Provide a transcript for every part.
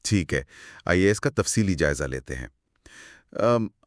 ٹھیک ہے، آئیے اس کا تفصیلی جائزہ لیتے ہیں۔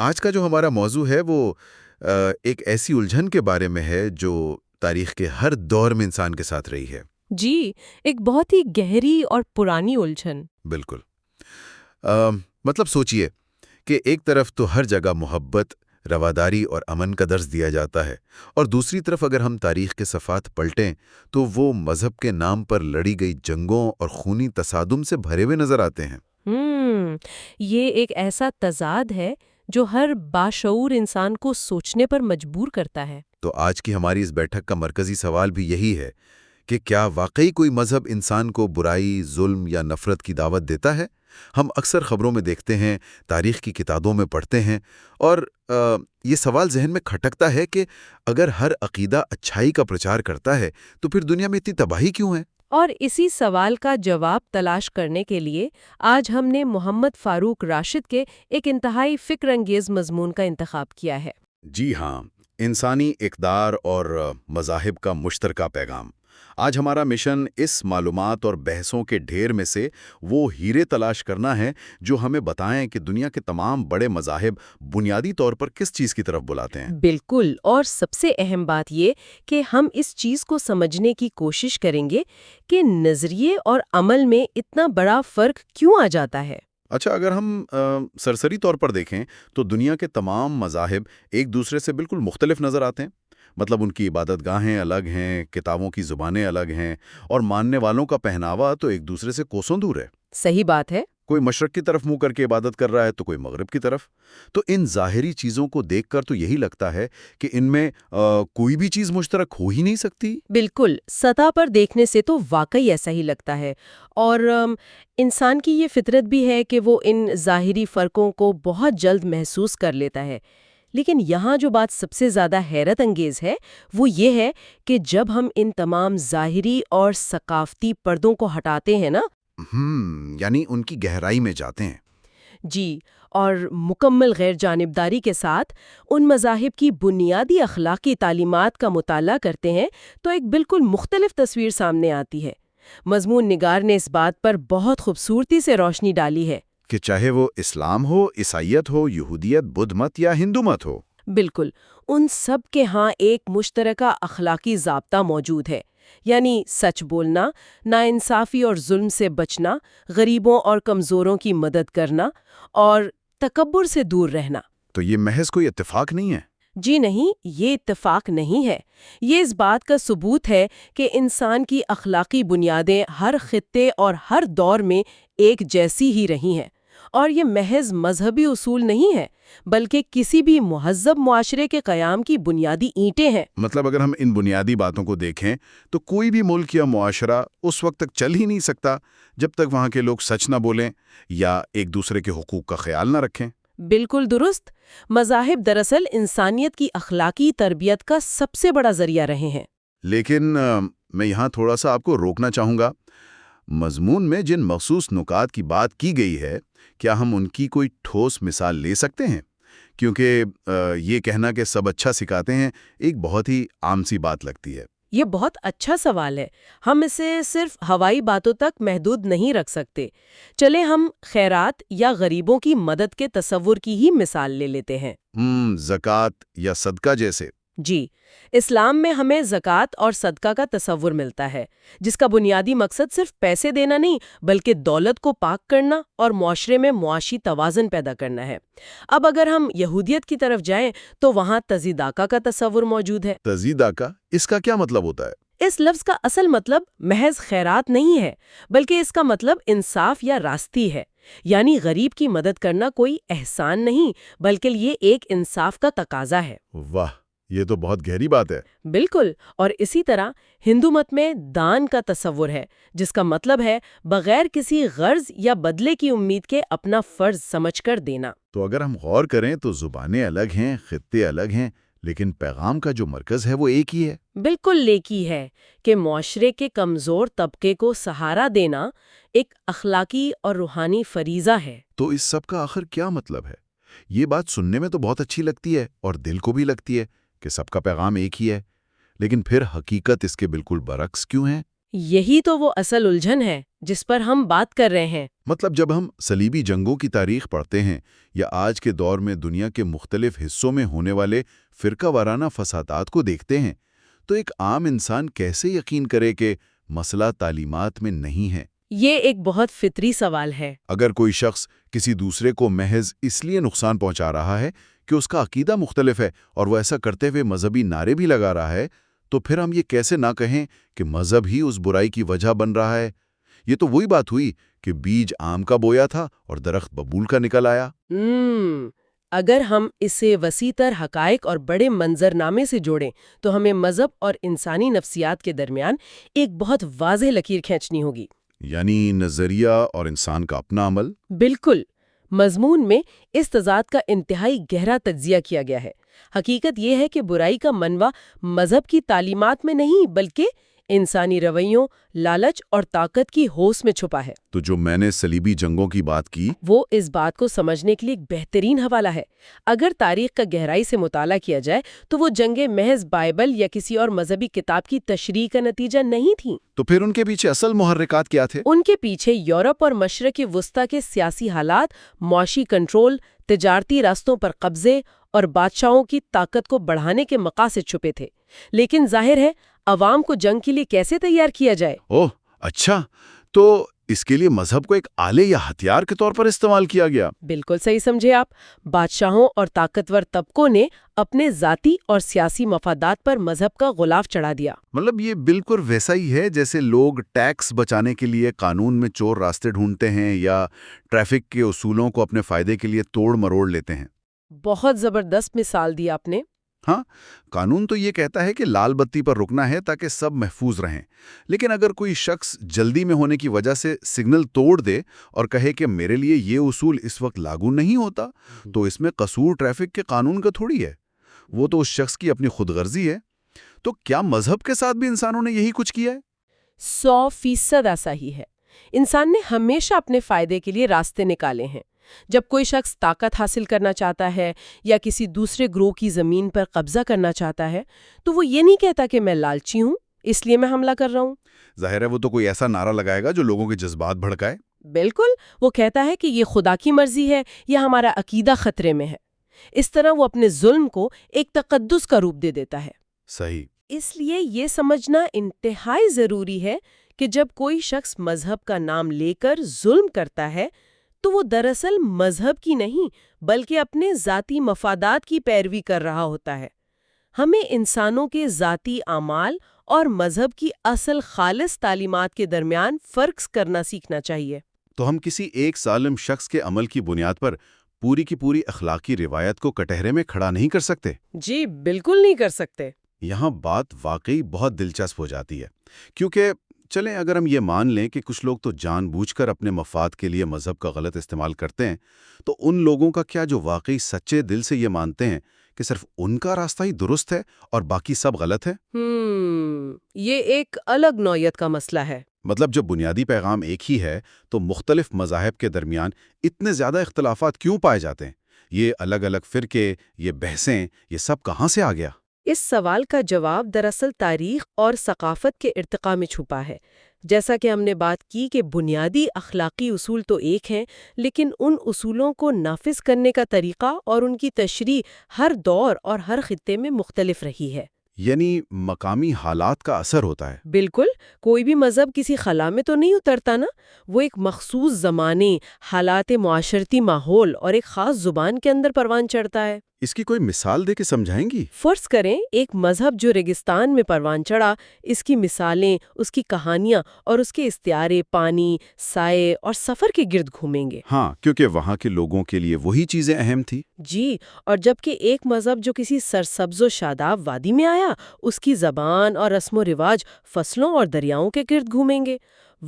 آج کا جو ہمارا موضوع ہے وہ ایک ایسی الجھن کے بارے میں ہے جو تاریخ کے ہر دور میں انسان کے ساتھ رہی ہے۔ جی، ایک بہت ہی گہری اور پرانی الجھن۔ بالکل۔ مطلب سوچئے کہ ایک طرف تو ہر جگہ محبت، رواداری اور امن کا درس دیا جاتا ہے، اور دوسری طرف اگر ہم تاریخ کے صفحات پلٹیں تو وہ مذہب کے نام پر لڑی گئی جنگوں اور خونی تصادم سے بھرے ہوئے نظر آتے ہیں۔ یہ ایک ایسا تضاد ہے جو ہر باشعور انسان کو سوچنے پر مجبور کرتا ہے۔ تو آج کی ہماری اس بیٹھک کا مرکزی سوال بھی یہی ہے کہ کیا واقعی کوئی مذہب انسان کو برائی، ظلم یا نفرت کی دعوت دیتا ہے؟ ہم اکثر خبروں میں دیکھتے ہیں، تاریخ کی کتابوں میں پڑھتے ہیں، اور یہ سوال ذہن میں کھٹکتا ہے کہ اگر ہر عقیدہ اچھائی کا پرچار کرتا ہے تو پھر دنیا میں اتنی تباہی کیوں ہے؟ اور اسی سوال کا جواب تلاش کرنے کے لیے آج ہم نے محمد فاروق راشد کے ایک انتہائی فکر انگیز مضمون کا انتخاب کیا ہے۔ جی ہاں، انسانی اقدار اور مذاہب کا مشترکہ پیغام۔ آج ہمارا مشن اس معلومات اور بحثوں کے ڈھیر میں سے وہ ہیرے تلاش کرنا ہے جو ہمیں بتائیں کہ دنیا کے تمام بڑے مذاہب بنیادی طور پر کس چیز کی طرف بلاتے ہیں۔ بالکل، اور سب سے اہم بات یہ کہ ہم اس چیز کو سمجھنے کی کوشش کریں گے کہ نظریے اور عمل میں اتنا بڑا فرق کیوں آ جاتا ہے۔ اچھا، اگر ہم سرسری طور پر دیکھیں تو دنیا کے تمام مذاہب ایک دوسرے سے بالکل مختلف نظر آتے ہیں۔ مطلب ان کی عبادت گاہیں الگ ہیں، کتابوں کی زبانیں الگ ہیں، اور ماننے والوں کا پہناوا تو ایک دوسرے سے کوسوں دور ہے۔ صحیح بات ہے۔ کوئی مشرق کی طرف منہ کر کے عبادت کر رہا ہے تو کوئی مغرب کی طرف۔ تو ان ظاہری چیزوں کو دیکھ کر تو یہی لگتا ہے کہ ان میں کوئی بھی چیز مشترک ہو ہی نہیں سکتی۔ بالکل، سطح پر دیکھنے سے تو واقعی ایسا ہی لگتا ہے، اور انسان کی یہ فطرت بھی ہے کہ وہ ان ظاہری فرقوں کو بہت جلد محسوس کر لیتا ہے۔ لیکن یہاں جو بات سب سے زیادہ حیرت انگیز ہے وہ یہ ہے کہ جب ہم ان تمام ظاہری اور ثقافتی پردوں کو ہٹاتے ہیں نا، یعنی ان کی گہرائی میں جاتے ہیں۔ جی، اور مکمل غیر جانبداری کے ساتھ ان مذاہب کی بنیادی اخلاقی تعلیمات کا مطالعہ کرتے ہیں تو ایک بالکل مختلف تصویر سامنے آتی ہے۔ مضمون نگار نے اس بات پر بہت خوبصورتی سے روشنی ڈالی ہے کہ چاہے وہ اسلام ہو، عیسائیت ہو، یہودیت، بدھ مت یا ہندو مت ہو، بالکل، ان سب کے ہاں ایک مشترکہ اخلاقی ضابطہ موجود ہے، یعنی سچ بولنا، ناانصافی اور ظلم سے بچنا، غریبوں اور کمزوروں کی مدد کرنا، اور تکبر سے دور رہنا۔ تو یہ محض کوئی اتفاق نہیں ہے؟ جی نہیں، یہ اتفاق نہیں ہے۔ یہ اس بات کا ثبوت ہے کہ انسان کی اخلاقی بنیادیں ہر خطے اور ہر دور میں ایک جیسی ہی رہی ہیں، اور یہ محض مذہبی اصول نہیں ہے بلکہ کسی بھی مہذب معاشرے کے قیام کی بنیادی اینٹیں ہیں۔ مطلب اگر ہم ان بنیادی باتوں کو دیکھیں تو کوئی بھی ملک یا معاشرہ اس وقت تک چل ہی نہیں سکتا جب تک وہاں کے لوگ سچ نہ بولیں یا ایک دوسرے کے حقوق کا خیال نہ رکھیں۔ بالکل درست۔ مذاہب دراصل انسانیت کی اخلاقی تربیت کا سب سے بڑا ذریعہ رہے ہیں۔ لیکن میں یہاں تھوڑا سا آپ کو روکنا چاہوں گا۔ مضمون میں جن مخصوص نکات کی بات کی گئی ہے، کیا ہم ان کی کوئی ٹھوس مثال لے سکتے ہیں؟ کیونکہ یہ کہنا کہ سب اچھا سکھاتے ہیں ایک بہت ہی عام سی بات لگتی ہے۔ یہ بہت اچھا سوال ہے۔ ہم اسے صرف ہوائی باتوں تک محدود نہیں رکھ سکتے۔ چلیں ہم خیرات یا غریبوں کی مدد کے تصور کی ہی مثال لے لیتے ہیں۔ زکوٰۃ یا صدقہ جیسے؟ جی، اسلام میں ہمیں زکوٰۃ اور صدقہ کا تصور ملتا ہے، جس کا بنیادی مقصد صرف پیسے دینا نہیں بلکہ دولت کو پاک کرنا اور معاشرے میں معاشی توازن پیدا کرنا ہے۔ اب اگر ہم یہودیت کی طرف جائیں تو وہاں تزیداکا کا تصور موجود ہے۔ تزیداکا، اس کا کیا مطلب ہوتا ہے؟ اس لفظ کا اصل مطلب محض خیرات نہیں ہے، بلکہ اس کا مطلب انصاف یا راستی ہے۔ یعنی غریب کی مدد کرنا کوئی احسان نہیں بلکہ یہ ایک انصاف کا تقاضا ہے۔ واہ، یہ تو بہت گہری بات ہے۔ بالکل، اور اسی طرح ہندو مت میں دان کا تصور ہے، جس کا مطلب ہے بغیر کسی غرض یا بدلے کی امید کے اپنا فرض سمجھ کر دینا۔ تو اگر ہم غور کریں تو زبانیں الگ ہیں، خطے الگ ہیں، لیکن پیغام کا جو مرکز ہے وہ ایک ہی ہے۔ بالکل ایک ہی ہے کہ معاشرے کے کمزور طبقے کو سہارا دینا ایک اخلاقی اور روحانی فریضہ ہے۔ تو اس سب کا آخر کیا مطلب ہے؟ یہ بات سننے میں تو بہت اچھی لگتی ہے اور دل کو بھی لگتی ہے کہ سب کا پیغام ایک ہی ہے، لیکن پھر حقیقت اس کے بالکل برعکس کیوں ہے؟ یہی تو وہ اصل الجھن ہے جس پر ہم بات کر رہے ہیں۔ مطلب جب ہم صلیبی جنگوں کی تاریخ پڑھتے ہیں یا آج کے دور میں دنیا کے مختلف حصوں میں ہونے والے فرقہ وارانہ فسادات کو دیکھتے ہیں تو ایک عام انسان کیسے یقین کرے کہ مسئلہ تعلیمات میں نہیں ہے؟ یہ ایک بہت فطری سوال ہے۔ اگر کوئی شخص کسی دوسرے کو محض اس لیے نقصان پہنچا رہا ہے کہ اس کا عقیدہ مختلف ہے اور وہ ایسا کرتے ہوئے مذہبی نعرے بھی لگا رہا ہے، تو پھر ہم یہ کیسے نہ کہیں کہ مذہب ہی اس برائی کی وجہ بن رہا ہے؟ یہ تو وہی بات ہوئی کہ بیج آم کا بویا تھا اور درخت ببول کا نکل آیا۔ اگر ہم اسے وسیع تر حقائق اور بڑے منظرنامے سے جوڑیں تو ہمیں مذہب اور انسانی نفسیات کے درمیان ایک بہت واضح لکیر کھینچنی ہوگی۔ یعنی نظریہ اور انسان کا اپنا عمل۔ بالکل۔ مضمون میں اس تضاد کا انتہائی گہرا تجزیہ کیا گیا ہے۔ حقیقت یہ ہے کہ برائی کا منبع مذہب کی تعلیمات میں نہیں بلکہ انسانی رویوں، لالچ اور طاقت کی ہوس میں چھپا ہے۔ تو جو میں نے صلیبی جنگوں کی بات کی، وہ اس بات کو سمجھنے کے لیے ایک بہترین حوالہ ہے۔ اگر تاریخ کا گہرائی سے مطالعہ کیا جائے تو وہ جنگیں محض بائبل یا کسی اور مذہبی کتاب کی تشریح کا نتیجہ نہیں تھیں۔ تو پھر ان کے پیچھے اصل محرکات کیا تھے؟ ان کے پیچھے یورپ اور مشرق وسطیٰ کے سیاسی حالات، معاشی کنٹرول، تجارتی راستوں پر قبضے اور بادشاہوں کی طاقت کو بڑھانے کے مقاصد چھپے تھے۔ لیکن ظاہر ہے عوام کو جنگ کے لیے کیسے تیار کیا جائے؟ اوہ اچھا، تو اس کے لیے مذہب کو ایک آلے یا ہتھیار کے طور پر استعمال کیا گیا۔ بالکل صحیح سمجھے آپ۔ بادشاہوں اور طاقتور طبقوں نے اپنے ذاتی اور سیاسی مفادات پر مذہب کا غلاف چڑھا دیا۔ مطلب یہ بالکل ویسا ہی ہے جیسے لوگ ٹیکس بچانے کے لیے قانون میں چور راستے ڈھونڈتے ہیں یا ٹریفک کے اصولوں کو اپنے فائدے کے لیے توڑ مروڑ لیتے ہیں۔ بہت زبردست مثال دی آپ نے۔ ہاں، قانون تو یہ کہتا ہے کہ لال بتی پر رکنا ہے تاکہ سب محفوظ رہیں، لیکن اگر کوئی شخص جلدی میں ہونے کی وجہ سے سگنل توڑ دے اور کہے کہ میرے لیے یہ اصول اس وقت لاگو نہیں ہوتا، تو اس میں قصور ٹریفک کے قانون کا تھوڑی ہے، وہ تو اس شخص کی اپنی خود غرضی ہے۔ تو کیا مذہب کے ساتھ بھی انسانوں نے یہی کچھ کیا ہے؟ 100% ایسا ہی ہے۔ انسان نے ہمیشہ اپنے فائدے کے لیے راستے نکالے ہیں۔ جب کوئی شخص طاقت حاصل کرنا چاہتا ہے یا کسی دوسرے گروہ کی زمین پر قبضہ کرنا چاہتا ہے تو وہ یہ نہیں کہتا کہ میں لالچی ہوں اس لیے میں حملہ کر رہا ہوں۔ ظاہر ہے وہ تو کوئی ایسا نعرہ لگائے گا جو لوگوں کے جذبات بھڑکائے۔ بالکل، وہ کہتا ہے کہ یہ خدا کی مرضی ہے یا ہمارا عقیدہ خطرے میں ہے۔ اس طرح وہ اپنے ظلم کو ایک تقدس کا روپ دے دیتا ہے۔ صحیح۔ اس لیے یہ سمجھنا انتہائی ضروری ہے کہ جب کوئی شخص مذہب کا نام لے کر ظلم کرتا ہے تو وہ دراصل مذہب کی نہیں بلکہ اپنے ذاتی مفادات کی پیروی کر رہا ہوتا ہے۔ ہمیں انسانوں کے ذاتی اعمال اور مذہب کی اصل خالص تعلیمات کے درمیان فرق کرنا سیکھنا چاہیے۔ تو ہم کسی ایک ظالم شخص کے عمل کی بنیاد پر پوری کی پوری اخلاقی روایت کو کٹہرے میں کھڑا نہیں کر سکتے۔ جی بالکل نہیں کر سکتے۔ یہاں بات واقعی بہت دلچسپ ہو جاتی ہے، کیونکہ چلیں اگر ہم یہ مان لیں کہ کچھ لوگ تو جان بوجھ کر اپنے مفاد کے لیے مذہب کا غلط استعمال کرتے ہیں، تو ان لوگوں کا کیا جو واقعی سچے دل سے یہ مانتے ہیں کہ صرف ان کا راستہ ہی درست ہے اور باقی سب غلط ہے؟ یہ ایک الگ نوعیت کا مسئلہ ہے۔ مطلب جب بنیادی پیغام ایک ہی ہے تو مختلف مذاہب کے درمیان اتنے زیادہ اختلافات کیوں پائے جاتے ہیں؟ یہ الگ الگ فرقے، یہ بحثیں، یہ سب کہاں سے آ گیا؟ اس سوال کا جواب دراصل تاریخ اور ثقافت کے ارتقاء میں چھپا ہے۔ جیسا کہ ہم نے بات کی کہ بنیادی اخلاقی اصول تو ایک ہیں، لیکن ان اصولوں کو نافذ کرنے کا طریقہ اور ان کی تشریح ہر دور اور ہر خطے میں مختلف رہی ہے۔ یعنی مقامی حالات کا اثر ہوتا ہے۔ بالکل، کوئی بھی مذہب کسی خلا میں تو نہیں اترتا نا، وہ ایک مخصوص زمانے، حالات معاشرتی ماحول اور ایک خاص زبان کے اندر پروان چڑھتا ہے۔ اس کی کوئی مثال دے کے سمجھائیں گی؟ فرض کریں ایک مذہب جو ریگستان میں پروان چڑھا، اس کی مثالیں، اس کی کہانیاں اور اس کے استعارے پانی، سائے اور سفر کے گرد گھومیں گے۔ ہاں، کیونکہ وہاں کے لوگوں کے لیے وہی چیزیں اہم تھی۔ جی، اور جبکہ ایک مذہب جو کسی سرسبز و شاداب وادی میں آیا، اس کی زبان اور رسم و رواج فصلوں اور دریاؤں کے گرد گھومیں گے۔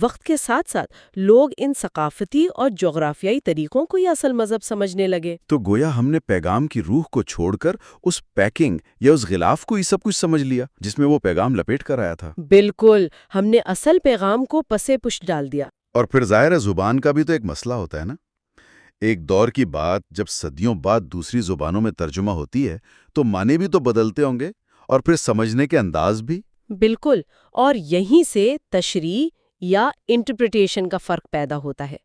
وقت کے ساتھ ساتھ لوگ ان ثقافتی اور جغرافیائی طریقوں کو ہی اصل مذہب سمجھنے لگے۔ تو گویا ہم نے پیغام کی روح کو چھوڑ کر اس پیکنگ یا اس غلاف کو ہی سب کچھ سمجھ لیا جس میں وہ پیغام لپیٹ کر آیا تھا۔ بالکل، ہم نے اصل پیغام کو پسے پش ڈال دیا۔ اور پھر ظاہر ہے زبان کا بھی تو ایک مسئلہ ہوتا ہے نا۔ ایک دور کی بات جب صدیوں بعد دوسری زبانوں میں ترجمہ ہوتی ہے تو معنی بھی تو بدلتے ہوں گے اور پھر سمجھنے کے انداز بھی۔ بالکل، اور یہیں سے تشریح یا انٹرپریٹیشن کا فرق پیدا ہوتا ہے۔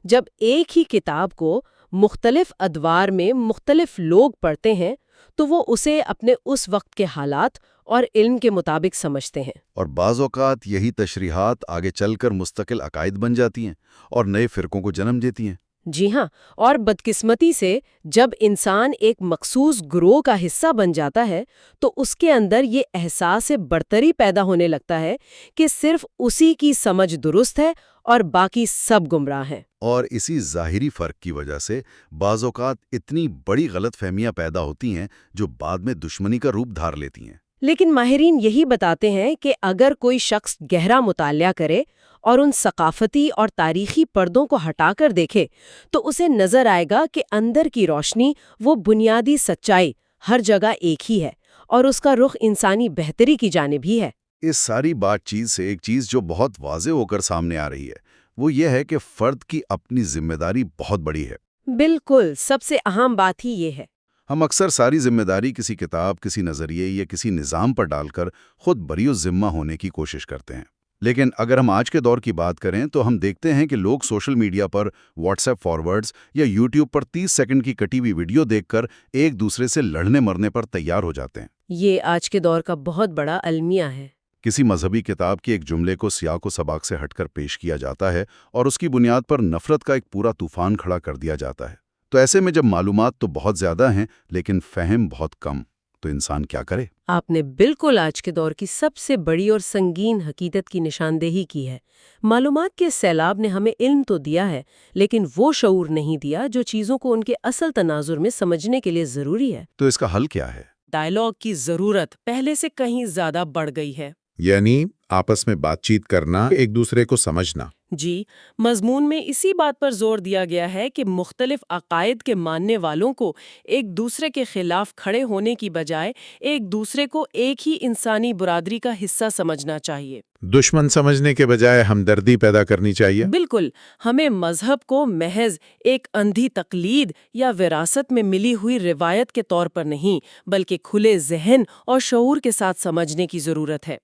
جب ایک ہی کتاب کو مختلف ادوار میں مختلف لوگ پڑھتے ہیں تو وہ اسے اپنے اس وقت کے حالات اور علم کے مطابق سمجھتے ہیں۔ اور بعض اوقات یہی تشریحات آگے چل کر مستقل عقائد بن جاتی ہیں اور نئے فرقوں کو جنم دیتی ہیں۔ جی ہاں، اور بدقسمتی سے جب انسان ایک مخصوص گروہ کا حصہ بن جاتا ہے تو اس کے اندر یہ احساس برتری پیدا ہونے لگتا ہے کہ صرف اسی کی سمجھ درست ہے اور باقی سب گمراہ ہیں۔ اور اسی ظاہری فرق کی وجہ سے بعض اوقات اتنی بڑی غلط فہمیاں پیدا ہوتی ہیں جو بعد میں دشمنی کا روپ دھار لیتی ہیں۔ لیکن ماہرین یہی بتاتے ہیں کہ اگر کوئی شخص گہرا مطالعہ کرے اور ان ثقافتی اور تاریخی پردوں کو ہٹا کر دیکھے تو اسے نظر آئے گا کہ اندر کی روشنی، وہ بنیادی سچائی ہر جگہ ایک ہی ہے اور اس کا رخ انسانی بہتری کی جانب ہی ہے۔ اس ساری بات چیت سے ایک چیز جو بہت واضح ہو کر سامنے آ رہی ہے وہ یہ ہے کہ فرد کی اپنی ذمہ داری بہت بڑی ہے۔ بالکل، سب سے اہم بات ہی یہ ہے۔ ہم اکثر ساری ذمہ داری کسی کتاب، کسی نظریے یا کسی نظام پر ڈال کر خود بری و ذمہ ہونے کی کوشش کرتے ہیں۔ لیکن اگر ہم آج کے دور کی بات کریں تو ہم دیکھتے ہیں کہ لوگ سوشل میڈیا پر واٹس ایپ فارورڈز یا یوٹیوب پر 30 سیکنڈ کی کٹی ہوئی ویڈیو دیکھ کر ایک دوسرے سے لڑنے مرنے پر تیار ہو جاتے ہیں۔ یہ آج کے دور کا بہت بڑا المیہ ہے۔ کسی مذہبی کتاب کے ایک جملے کو سیاق و سباق سے ہٹ کر پیش کیا جاتا ہے اور اس کی بنیاد پر نفرت کا ایک پورا طوفان کھڑا کر دیا جاتا ہے۔ تو ایسے میں جب معلومات تو بہت زیادہ ہیں لیکن فہم بہت کم، تو انسان کیا کرے؟ آپ نے بالکل آج کے دور کی سب سے بڑی اور سنگین حقیقت کی نشاندہی کی ہے۔ معلومات کے سیلاب نے ہمیں علم تو دیا ہے لیکن وہ شعور نہیں دیا جو چیزوں کو ان کے اصل تناظر میں سمجھنے کے لیے ضروری ہے۔ تو اس کا حل کیا ہے؟ ڈائیلاگ کی ضرورت پہلے سے کہیں زیادہ بڑھ گئی ہے۔ یعنی آپس میں بات چیت کرنا، ایک دوسرے کو سمجھنا۔ جی، مضمون میں اسی بات پر زور دیا گیا ہے کہ مختلف عقائد کے ماننے والوں کو ایک دوسرے کے خلاف کھڑے ہونے کی بجائے ایک دوسرے کو ایک ہی انسانی برادری کا حصہ سمجھنا چاہیے۔ دشمن سمجھنے کے بجائے ہمدردی پیدا کرنی چاہیے۔ بالکل، ہمیں مذہب کو محض ایک اندھی تقلید یا وراثت میں ملی ہوئی روایت کے طور پر نہیں بلکہ کھلے ذہن اور شعور کے ساتھ سمجھنے کی ضرورت ہے۔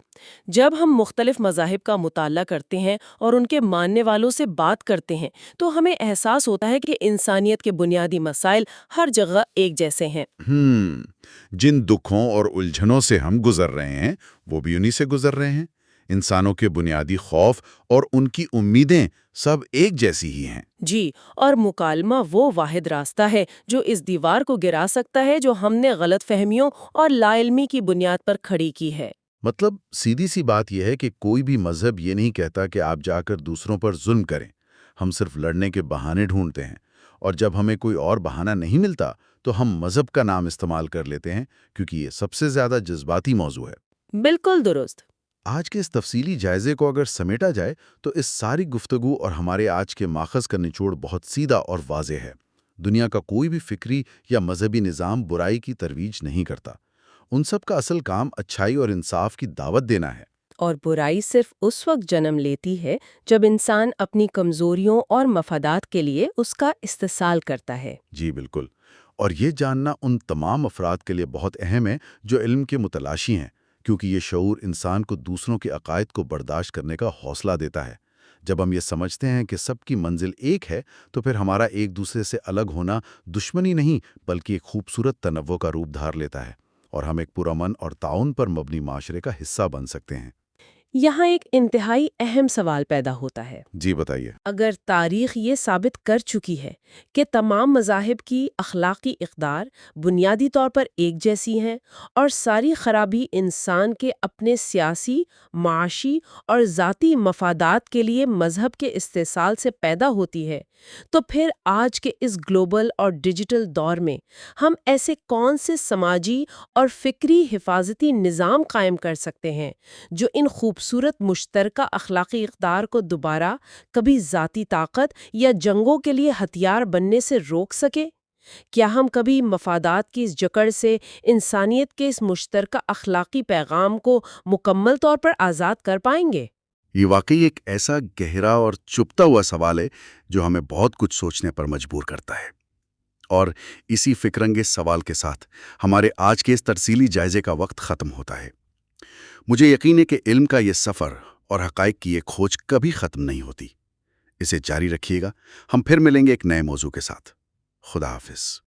جب ہم مختلف مذاہب کا مطالعہ کرتے ہیں اور ان کے ماننے والوں سے بات کرتے ہیں تو ہمیں احساس ہوتا ہے کہ انسانیت کے بنیادی مسائل ہر جگہ ایک جیسے ہیں۔ جن دکھوں اور الجھنوں سے ہم گزر رہے ہیں وہ بھی انہی سے گزر رہے ہیں۔ انسانوں کے بنیادی خوف اور ان کی امیدیں سب ایک جیسی ہی ہیں۔ جی، اور مکالمہ وہ واحد راستہ ہے جو اس دیوار کو گرا سکتا ہے جو ہم نے غلط فہمیوں اور لا علمی کی بنیاد پر کھڑی کی ہے۔ مطلب سیدھی سی بات یہ ہے کہ کوئی بھی مذہب یہ نہیں کہتا کہ آپ جا کر دوسروں پر ظلم کریں۔ ہم صرف لڑنے کے بہانے ڈھونڈتے ہیں، اور جب ہمیں کوئی اور بہانہ نہیں ملتا تو ہم مذہب کا نام استعمال کر لیتے ہیں کیونکہ یہ سب سے زیادہ جذباتی موضوع ہے۔ بالکل درست۔ آج کے اس تفصیلی جائزے کو اگر سمیٹا جائے تو اس ساری گفتگو اور ہمارے آج کے ماخذ کا نچوڑ بہت سیدھا اور واضح ہے۔ دنیا کا کوئی بھی فکری یا مذہبی نظام برائی کی ترویج نہیں کرتا۔ ان سب کا اصل کام اچھائی اور انصاف کی دعوت دینا ہے۔ اور برائی صرف اس وقت جنم لیتی ہے جب انسان اپنی کمزوریوں اور مفادات کے لیے اس کا استحصال کرتا ہے۔ جی بالکل، اور یہ جاننا ان تمام افراد کے لیے بہت اہم ہے جو علم کے متلاشی ہیں، کیونکہ یہ شعور انسان کو دوسروں کے عقائد کو برداشت کرنے کا حوصلہ دیتا ہے۔ جب ہم یہ سمجھتے ہیں کہ سب کی منزل ایک ہے تو پھر ہمارا ایک دوسرے سے الگ ہونا دشمنی نہیں بلکہ ایک خوبصورت تنوع کا روپ دھار لیتا ہے، اور ہم ایک پرامن اور تعاون پر مبنی معاشرے کا حصہ بن سکتے ہیں۔ یہاں ایک انتہائی اہم سوال پیدا ہوتا ہے۔ جی بتائیے۔ اگر تاریخ یہ ثابت کر چکی ہے کہ تمام مذاہب کی اخلاقی اقدار بنیادی طور پر ایک جیسی ہیں اور ساری خرابی انسان کے اپنے سیاسی، معاشی اور ذاتی مفادات کے لیے مذہب کے استحصال سے پیدا ہوتی ہے، تو پھر آج کے اس گلوبل اور ڈیجیٹل دور میں ہم ایسے کون سے سماجی اور فکری حفاظتی نظام قائم کر سکتے ہیں جو ان خوبصورت مشترکہ اخلاقی اقدار کو دوبارہ کبھی ذاتی طاقت یا جنگوں کے لیے ہتھیار بننے سے روک سکے؟ کیا ہم کبھی مفادات کی اس جکڑ سے انسانیت کے اس مشترکہ اخلاقی پیغام کو مکمل طور پر آزاد کر پائیں گے؟ یہ واقعی ایک ایسا گہرا اور چپتا ہوا سوال ہے جو ہمیں بہت کچھ سوچنے پر مجبور کرتا ہے۔ اور اسی فکرنگیز سوال کے ساتھ ہمارے آج کے اس ترسیلی جائزے کا وقت ختم ہوتا ہے۔ مجھے یقین ہے کہ علم کا یہ سفر اور حقائق کی یہ کھوج کبھی ختم نہیں ہوتی۔ اسے جاری رکھیے گا، ہم پھر ملیں گے ایک نئے موضوع کے ساتھ۔ خدا حافظ۔